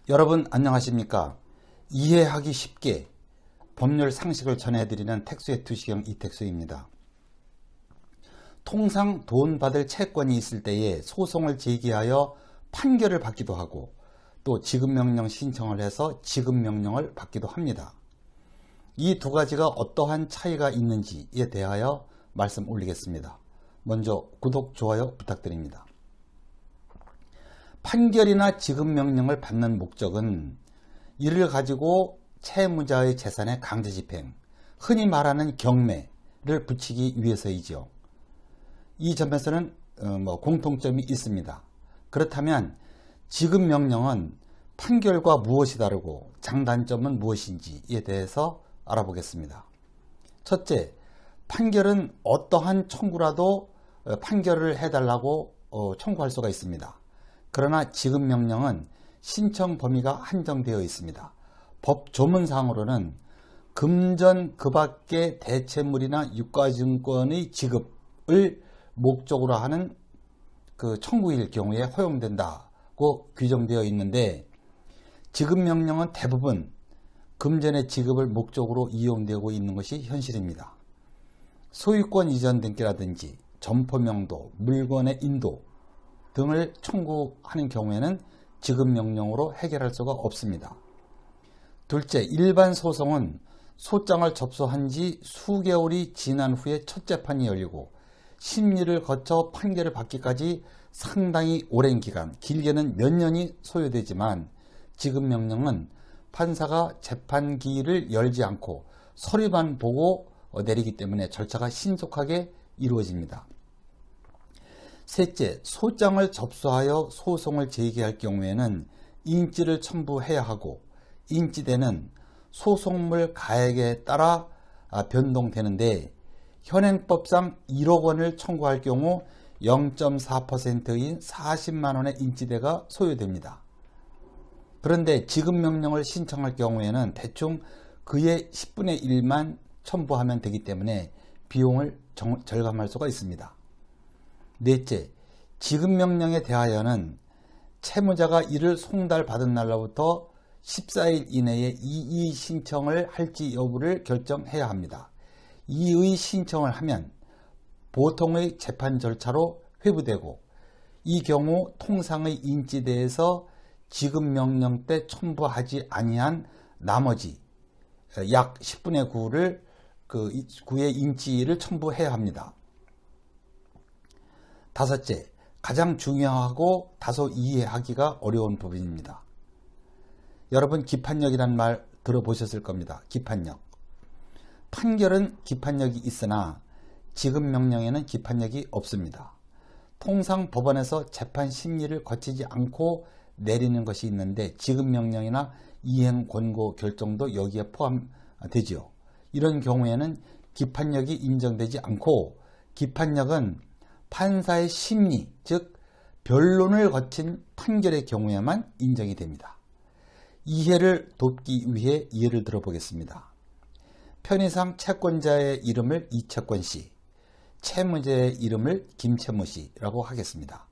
여러분 안녕하십니까? 이해하기 쉽게 법률 상식을 전해드리는 택수의 투시경 이택수입니다. 통상 돈 받을 채권이 있을 때에 소송을 제기하여 판결을 받기도 하고 또 지급명령 신청을 해서 지급명령을 받기도 합니다. 이 두 가지가 어떠한 차이가 있는지에 대하여 말씀 올리겠습니다. 먼저 구독, 좋아요 부탁드립니다. 판결이나 지급명령을 받는 목적은 이를 가지고 채무자의 재산의 강제집행, 흔히 말하는 경매를 붙이기 위해서이죠. 이 점에서는 공통점이 있습니다. 그렇다면 지급명령은 판결과 무엇이 다르고 장단점은 무엇인지에 대해서 알아보겠습니다. 첫째, 판결은 어떠한 청구라도 판결을 해달라고 청구할 수가 있습니다. 그러나 지급명령은 신청 범위가 한정되어 있습니다. 법 조문상으로는 금전 그 밖의 대체물이나 유가증권의 지급을 목적으로 하는 그 청구일 경우에 허용된다고 규정되어 있는데, 지급명령은 대부분 금전의 지급을 목적으로 이용되고 있는 것이 현실입니다. 소유권 이전 등기라든지 점포명도, 물건의 인도 등을 청구하는 경우에는 지급명령으로 해결할 수가 없습니다. 둘째, 일반 소송은 소장을 접수한 지 수개월이 지난 후에 첫 재판이 열리고 심리를 거쳐 판결을 받기까지 상당히 오랜 기간, 길게는 몇 년이 소요되지만 지급명령은 판사가 재판기일을 열지 않고 서류만 보고 내리기 때문에 절차가 신속하게 이루어집니다. 셋째, 소장을 접수하여 소송을 제기할 경우에는 인지를 첨부해야 하고 인지대는 소송물 가액에 따라 변동되는데, 현행법상 1억 원을 청구할 경우 0.4%인 40만 원의 인지대가 소요됩니다. 그런데 지급명령을 신청할 경우에는 대충 그의 10분의 1만 첨부하면 되기 때문에 비용을 절감할 수가 있습니다. 넷째, 지급명령에 대하여는 채무자가 이를 송달받은 날로부터 14일 이내에 이의 신청을 할지 여부를 결정해야 합니다. 이의 신청을 하면 보통의 재판 절차로 회부되고, 이 경우 통상의 인지대에서 지급명령 때 첨부하지 아니한 나머지 약 10분의 9의 인지를 첨부해야 합니다. 다섯째, 가장 중요하고 다소 이해하기가 어려운 부분입니다. 여러분, 기판력이란 말 들어보셨을 겁니다. 기판력. 판결은 기판력이 있으나 지급명령에는 기판력이 없습니다. 통상 법원에서 재판 심리를 거치지 않고 내리는 것이 있는데, 지급명령이나 이행 권고 결정도 여기에 포함되죠. 이런 경우에는 기판력이 인정되지 않고, 기판력은 판사의 심리, 즉 변론을 거친 판결의 경우에만 인정이 됩니다. 이해를 돕기 위해 예를 들어보겠습니다. 편의상 채권자의 이름을 이채권씨, 채무자의 이름을 김채무씨라고 하겠습니다.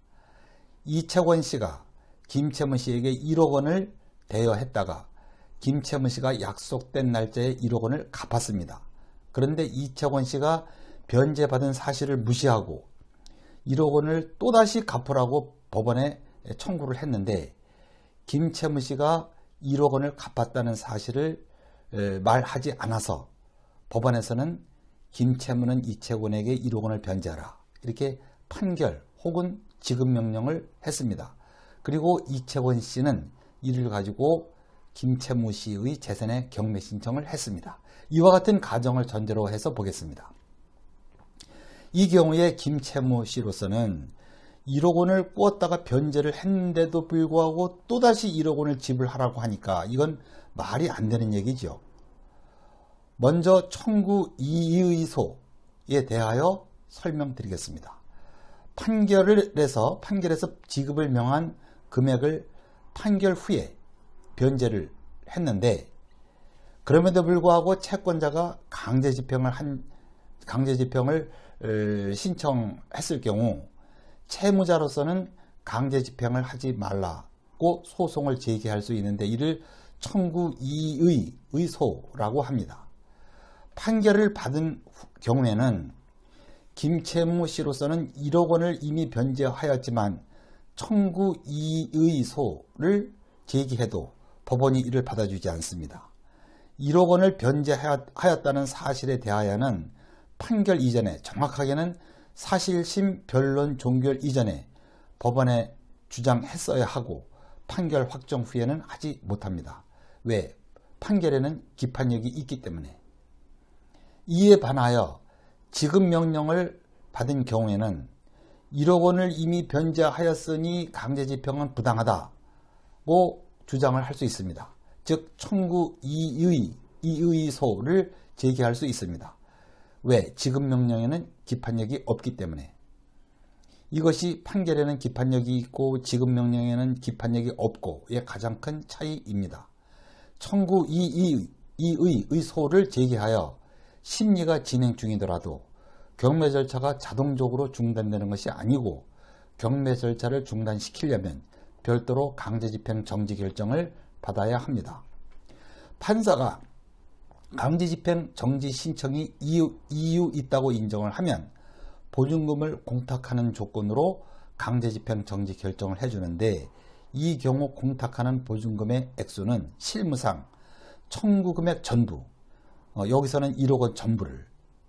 이채권씨가 김채무씨에게 1억 원을 대여했다가 김채무씨가 약속된 날짜에 1억 원을 갚았습니다. 그런데 이채권씨가 변제받은 사실을 무시하고 1억 원을 또다시 갚으라고 법원에 청구를 했는데, 김채무씨가 1억 원을 갚았다는 사실을 말하지 않아서 법원에서는 김채무는 이채권에게 1억 원을 변제하라, 이렇게 판결 혹은 지급명령을 했습니다. 그리고 이채권 씨는 이를 가지고 김채무 씨의 재산의 경매 신청을 했습니다. 이와 같은 가정을 전제로 해서 보겠습니다. 이 경우에 김채무 씨로서는 1억 원을 꾸었다가 변제를 했는데도 불구하고 또다시 1억 원을 지불하라고 하니까 이건 말이 안 되는 얘기죠. 먼저 청구 이의소에 대하여 설명드리겠습니다. 판결에서 지급을 명한 금액을 판결 후에 변제를 했는데, 그럼에도 불구하고 채권자가 강제집행을 신청했을 경우 채무자로서는 강제집행을 하지 말라, 받고 소송을 제기할 수 있는데 이를 청구 이의, 의소라고 합니다. 판결을 받은 경우에는 김채무 씨로서는 1억 원을 이미 변제하였지만 청구 이의소를 제기해도 법원이 이를 받아주지 않습니다. 1억 원을 변제하였다는 사실에 대하여는 판결 이전에, 정확하게는 사실심 변론 종결 이전에 법원에 주장했어야 하고 판결 확정 후에는 하지 못합니다. 왜? 판결에는 기판력이 있기 때문에. 이에 반하여 지급 명령을 받은 경우에는 1억 원을 이미 변제하였으니 강제집행은 부당하다고 주장을 할 수 있습니다. 즉 청구 이의소를 제기할 수 있습니다. 왜? 지급 명령에는 기판력이 없기 때문에. 이것이 판결에는 기판력이 있고 지급 명령에는 기판력이 없고의 가장 큰 차이입니다. 청구 이의소를 제기하여 심리가 진행 중이더라도 경매 절차가 자동적으로 중단되는 것이 아니고 경매 절차를 중단시키려면 별도로 강제집행 정지 결정을 받아야 합니다. 판사가 강제집행 정지 신청이 이유 있다고 인정을 하면 보증금을 공탁하는 조건으로 강제집행 정지 결정을 해주는데 이 경우 공탁하는 보증금의 액수는 실무상 청구금액 전부, 여기서는 1억 원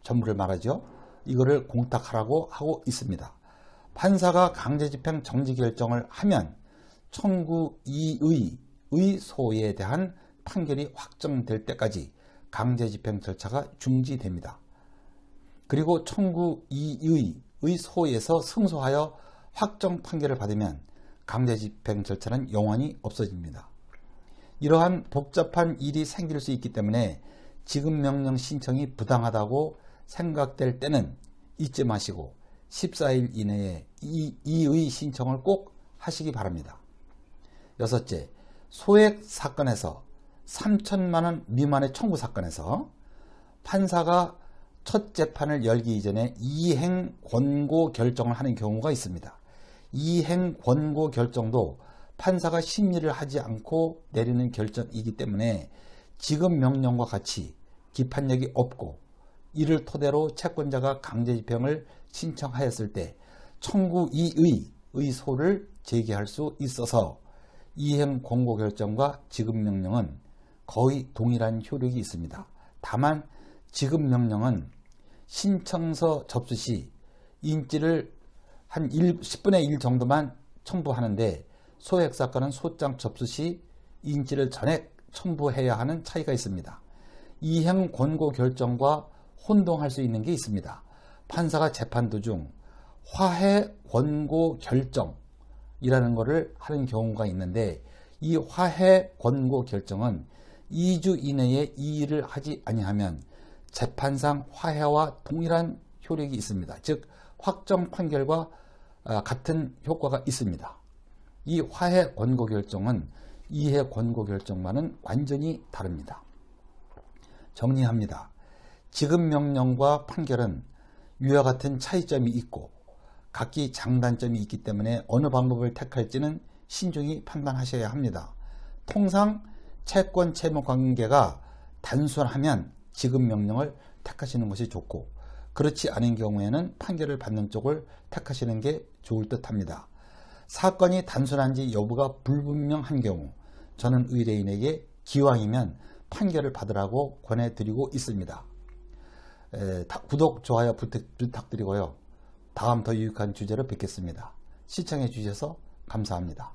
전부를 말하죠. 이거를 공탁하라고 하고 있습니다. 판사가 강제집행 정지 결정을 하면 청구 이의소에 대한 판결이 확정될 때까지 강제집행 절차가 중지됩니다. 그리고 청구 이의소에서 승소하여 확정 판결을 받으면 강제집행 절차는 영원히 없어집니다. 이러한 복잡한 일이 생길 수 있기 때문에 지급명령 신청이 부당하다고 생각될 때는 잊지 마시고 14일 이내에 이의 신청을 꼭 하시기 바랍니다. 여섯째, 소액 사건에서 3천만 원 미만의 청구 사건에서 판사가 첫 재판을 열기 이전에 이행 권고 결정을 하는 경우가 있습니다. 이행 권고 결정도 판사가 심리를 하지 않고 내리는 결정이기 때문에 지급 명령과 같이 기판력이 없고 이를 토대로 채권자가 강제집행을 신청하였을 때 청구 이의소를 제기할 수 있어서 이행 권고 결정과 지급 명령은 거의 동일한 효력이 있습니다. 다만 지급 명령은 신청서 접수 시 인지를 한 10분의 1 정도만 첨부하는데 소액 사건은 소장 접수 시 인지를 전액 첨부해야 하는 차이가 있습니다. 이행 권고 결정과 혼동할 수 있는 게 있습니다. 판사가 재판 도중 화해 권고 결정이라는 것을 하는 경우가 있는데 이 화해 권고 결정은 2주 이내에 이의를 하지 아니하면 재판상 화해와 동일한 효력이 있습니다. 즉 확정 판결과 같은 효과가 있습니다. 이 화해 권고 결정은 이해 권고 결정과는 완전히 다릅니다. 정리합니다. 지급 명령과 판결은 위와 같은 차이점이 있고 각기 장단점이 있기 때문에 어느 방법을 택할지는 신중히 판단하셔야 합니다. 통상 채권 채무 관계가 단순하면 지급 명령을 택하시는 것이 좋고 그렇지 않은 경우에는 판결을 받는 쪽을 택하시는 게 좋을 듯 합니다. 사건이 단순한지 여부가 불분명한 경우 저는 의뢰인에게 기왕이면 판결을 받으라고 권해드리고 있습니다. 구독, 좋아요 부탁드리고요. 다음 더 유익한 주제로 뵙겠습니다. 시청해 주셔서 감사합니다.